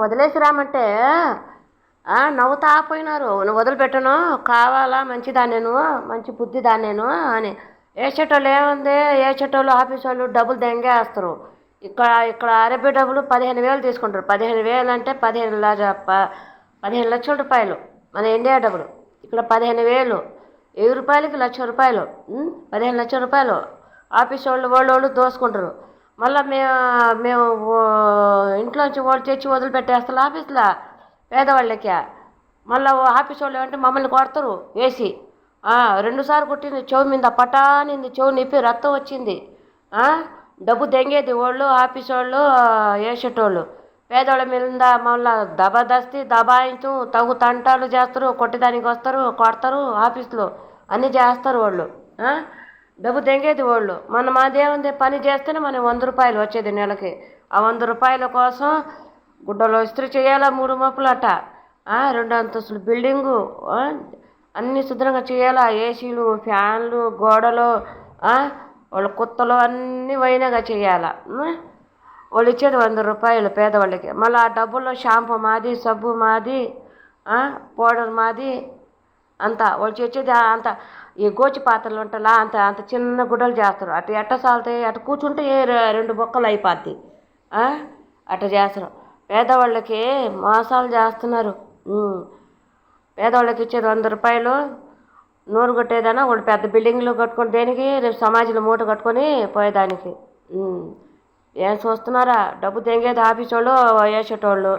వదిలేసి రామంటే నవ్వుతా పోయినారు. నువ్వు వదిలిపెట్టను, కావాలా మంచిదా నేను, మంచి బుద్ధిదా నేను అని. వేసేటోళ్ళు ఏముంది, వేసేటోళ్ళు ఆఫీస్ వాళ్ళు డబ్బులు దెంగేస్తారు. ఇక్కడ అరబీ డబ్బులు 15,000 తీసుకుంటారు. 15,000 అంటే 15 లక్షల రూపాయలు మన ఇండియా డబ్బులు. ఇక్కడ 15,000, 1000 రూపాయలకి 1,00,000 రూపాయలు. 15 లక్షల రూపాయలు ఆఫీస్ వాళ్ళు దోసుకుంటారు. మళ్ళీ మేము ఇంట్లోంచి వాళ్ళు తెచ్చి వదిలిపెట్టేస్తారు ఆఫీస్లో పేదవాళ్ళకి. మళ్ళీ ఆఫీస్ వాళ్ళు అంటే మమ్మల్ని కొడతారు వేసి. 2 సార్లు కొట్టింది చెవు మీద, పటానింది చెవు నిప్పి రక్తం వచ్చింది. డబ్బు దెంగేది వాళ్ళు ఆఫీస్ వాళ్ళు, వేసేటోళ్ళు. పేదవాళ్ళ మీద మళ్ళీ దబదస్తి దబాయించు, తగు తంటాలు చేస్తారు, కొట్టేదానికి వస్తారు, కొడతారు ఆఫీస్లో, అన్నీ చేస్తారు వాళ్ళు. డబ్బు దెంగేది వాళ్ళు. మాదేముంది, పని చేస్తేనే మనం 100 రూపాయలు వచ్చేది నెలకి. ఆ 100 రూపాయల కోసం గుడ్డలో ఇస్త్రీ చేయాలా, 3 మప్పులట, 2 అంతస్తులు బిల్డింగు, అన్నీ శుభ్రంగా చేయాలా, ఏసీలు, ఫ్యాన్లు, గోడలు, వాళ్ళ కుత్తలు అన్నీ వైనగా చేయాలా. వాళ్ళు ఇచ్చేది 100 రూపాయలు పేదవాళ్ళకి. మళ్ళీ ఆ డబ్బుల్లో షాంపూ మాది, సబ్బు మాది, పౌడర్ మాది, అంతా వాళ్ళు చేసేది అంత. ఈ గోచి పాత్రలు ఉంటాలా, అంత అంత చిన్న గుడ్డలు చేస్తారు. అటు ఎట్ట సాలుతాయి, అటు కూర్చుంటే 2 బొక్కలు అయిపోద్ది. అట్ట చేస్తారు. పేదవాళ్ళకి మోసాలు చేస్తున్నారు. పేదవాళ్ళకి ఇచ్చేది 100 రూపాయలు. నూరు కొట్టేదానా వాళ్ళు పెద్ద బిల్డింగ్లు కట్టుకొని దేనికి, రేపు సమాజంలో మూట కట్టుకొని పోయేదానికి. ఏం చూస్తున్నారా, డబ్బు తెంగేది ఆఫీస్ వాళ్ళు, వేసేటోళ్ళు.